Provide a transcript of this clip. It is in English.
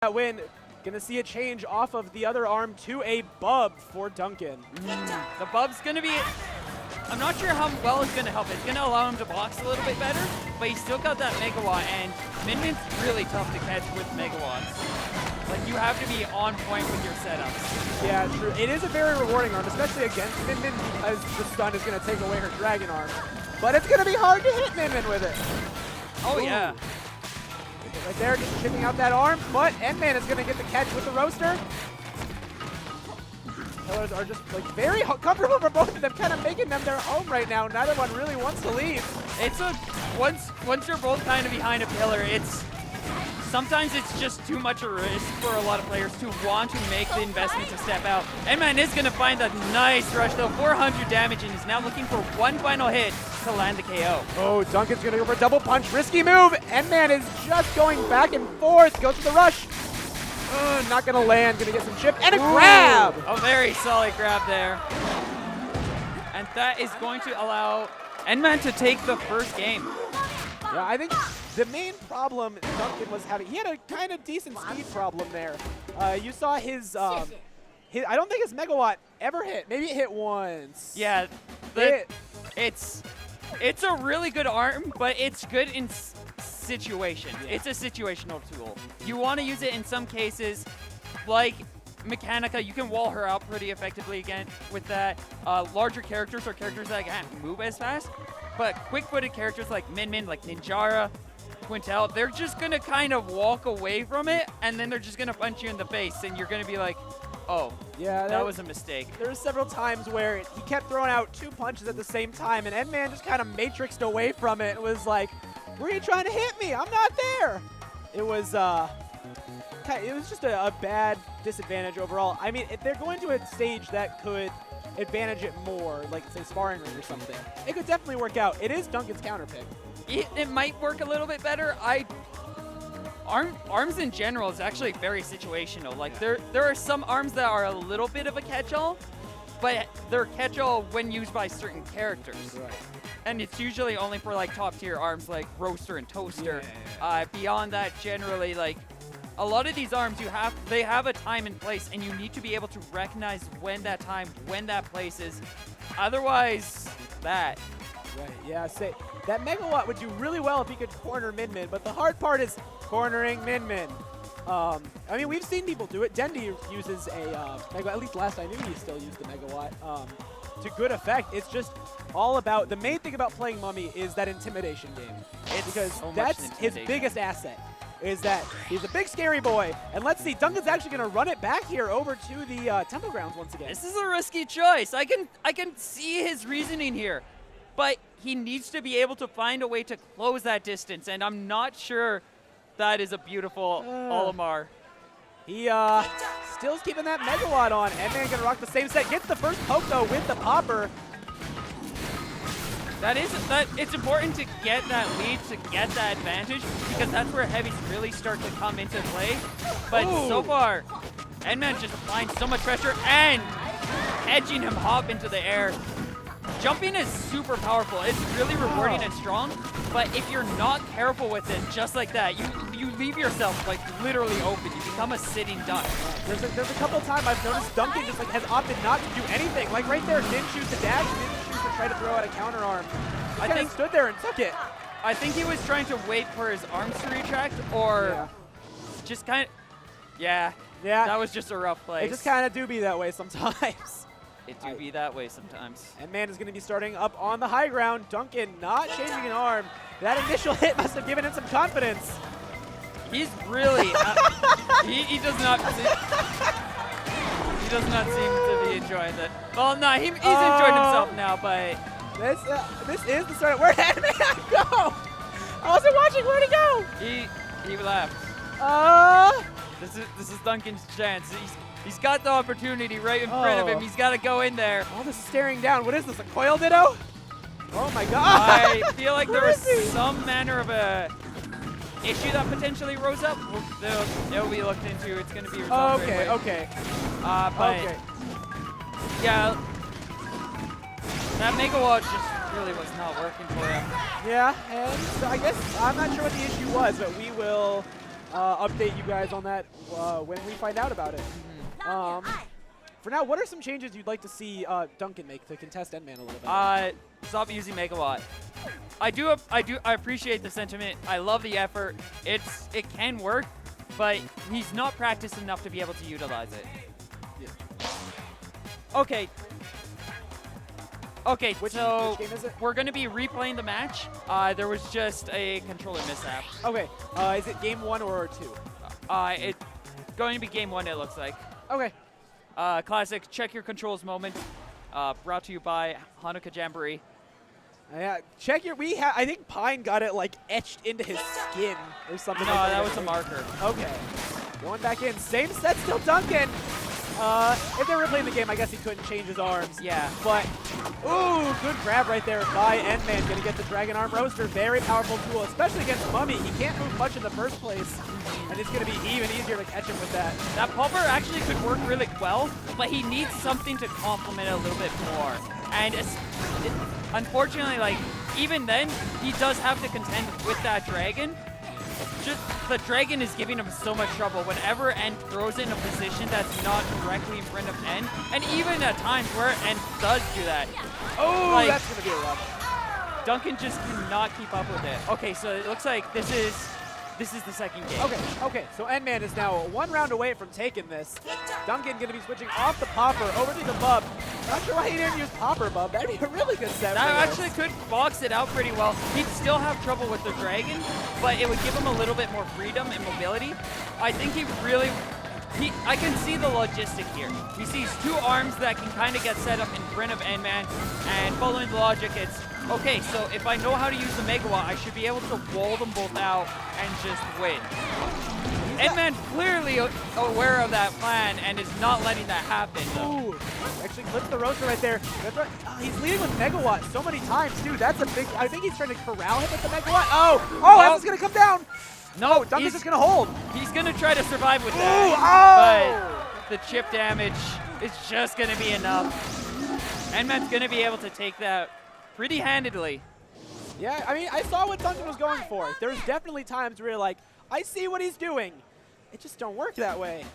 That win, gonna see a change off of the other arm to a bub for Dunkin. The bub's gonna be, I'm not sure how well it's gonna help. It's gonna allow him to box a little bit better, but he's still got that megawatt, and Min-Min's really tough to catch with megawatts. Like, you have to be on point with your setups. Yeah, true. It is a very rewarding arm, especially against Min-Min, because the stun is gonna take away her dragon arm. But it's gonna be hard to hit Min-Min with it. Oh, Ooh. Yeah. Right there, just chipping out that arm, but N-Man is going to get the catch with the roaster. Pillars are just like very comfortable for both of them, kind of making them their home right now. Neither one really wants to leave. It's a, once you're both kind of behind a pillar, sometimes it's just too much a risk for a lot of players to want to make the investment to step out. N-Man is going to find a nice rush though, 400 damage, and he's now looking for one final hit to land the KO. Oh, Dunkin's going to go for a double punch. Risky move. N-Man is just going back and forth. Goes for the rush. Not going to land. Going to get some chip. And a grab. A very solid grab there. And that is going to allow N-Man to take the first game. Yeah, I think the main problem Dunkin was having, he had a kind of decent speed problem there. You saw his, I don't think his megawatt ever hit. Maybe it hit once. Yeah, it's a really good arm, but it's good in situations. Yeah. It's a situational tool. You want to use it in some cases, like Mechanica. You can wall her out pretty effectively again with that. Larger characters or characters that can't move as fast, but quick-footed characters like Min-Min, like Ninjara, Quintel, they're just going to kind of walk away from it, and then they're just going to punch you in the face, and you're going to be like, oh, yeah, that was a mistake. There were several times where he kept throwing out 2 punches at the same time, and N-Man just kind of matrixed away from it. It was like, where are you trying to hit me? I'm not there. It was just a bad disadvantage overall. I mean, if they're going to a stage that could advantage it more, like say sparring ring or something, it could definitely work out. It is Dunkin's counter pick. It might work a little bit better. Arms in general is actually very situational. Like there are some arms that are a little bit of a catch-all, but they're catch-all when used by certain characters. Right. And it's usually only for like top tier arms like Roaster and Toaster. Yeah. Beyond that, generally, like a lot of these arms, they have a time and place, and you need to be able to recognize when that time, when that place is. Otherwise, that. Right, yeah, say that megawatt would do really well if he could corner Min-Min, but the hard part is cornering Min-Min. I mean, we've seen people do it. Dendi uses a megawatt, at least last I knew he still used the megawatt to good effect. It's just all about, the main thing about playing Mummy is that intimidation game. Because so that's his biggest asset, is that he's a big scary boy. And let's see, Dunkin's actually going to run it back here over to the Temple Grounds once again. This is a risky choice. I can see his reasoning here. But he needs to be able to find a way to close that distance, and I'm not sure that is a beautiful Olimar. He still's keeping that megawatt on. N-Man gonna rock the same set. Gets the first poke though with the popper. It's important to get that lead, to get that advantage, because that's where heavies really start to come into play. But so far, N-Man just applying so much pressure and edging him hop into the air. Jumping is super powerful. It's really rewarding and strong, but if you're not careful with it just like that, you leave yourself like literally open. You become a sitting duck. There's a couple of times I've noticed Dunkin just like has opted not to do anything. Like right there, didn't choose to dash, didn't choose to try to throw out a counter arm. I think stood there and took it. I think he was trying to wait for his arms to retract, or just kind of, yeah, that was just a rough place. It just kind of do be that way sometimes. It do be that way sometimes. And Man is going to be starting up on the high ground. Dunkin not changing an arm. That initial hit must have given him some confidence. He's really, he does not seem to be enjoying it. Well, no, he's enjoying himself now, but. This is the start. Where'd Man go? I wasn't watching. Where'd he go? He left. This is Dunkin's chance. He's got the opportunity right in front of him. He's got to go in there. All this staring down. What is this, a coil ditto? Oh my god. I feel like there was some manner of a issue that potentially rose up. It'll be looked into. It's going to be resolved. Okay. But yeah, that megawatt just really was not working for him. Yeah, and so I guess I'm not sure what the issue was, but we will update you guys on that when we find out about it. For now, what are some changes you'd like to see Dunkin make to contest N-Man a little bit? Stop using Megawatt. I appreciate the sentiment. I love the effort. It can work, but he's not practiced enough to be able to utilize it. Yeah. Okay. Okay, Which so game is it? we're going to be replaying the match. There was just a controller mishap. Okay. Is it game 1 or 2? It's going to be game 1, it looks like. Okay. Classic check your controls moment. Brought to you by Hanukkah Jamboree. Yeah, check your. I think Pine got it like etched into his skin or something. No, like that was a marker. Okay. Going back in. Same set, still Dunkin. If they were playing the game, I guess he couldn't change his arms. Yeah. But, ooh, good grab right there by N-Man. Going to get the Dragon Arm Roaster. Very powerful tool, especially against Mummy. He can't move much in the first place, and it's going to be even easier to catch him with that. That pulver actually could work really well, but he needs something to complement it a little bit more. And unfortunately, like, even then, he does have to contend with that Dragon. Just the Dragon is giving him so much trouble whenever N throws it in a position that's not directly in front of N, and even at times where N does do that. Oh, like, that's going to be a rush. Dunkin just cannot keep up with it. Okay, so it looks like this is the second game. Okay, so N-Man is now 1 round away from taking this. Dunkin going to be switching off the Popper over to the Bub. Not sure why he didn't use Popper Bub. That'd be a really good set. That actually could box it out pretty well. He'd still have trouble with the Dragon, but it would give him a little bit more freedom and mobility. I think I can see the logistic here. He sees 2 arms that can kind of get set up in front of N-Man, and following the logic, it's, okay, so if I know how to use the Megawatt, I should be able to wall them both out and just win. N-Man clearly aware of that plan and is not letting that happen. Ooh, actually clips the roaster right there. That's right. Oh, he's leading with Megawatt so many times, too. That's a big, I think he's trying to corral him with the Megawatt. Oh, that's going to come down. No, Dunkin's just going to hold. He's going to try to survive with Ooh, that. But the chip damage is just going to be enough. N-Man's going to be able to take that pretty handedly. Yeah, I mean, I saw what Dunkin was going for. There's definitely times where you're like, I see what he's doing. It just don't work that way.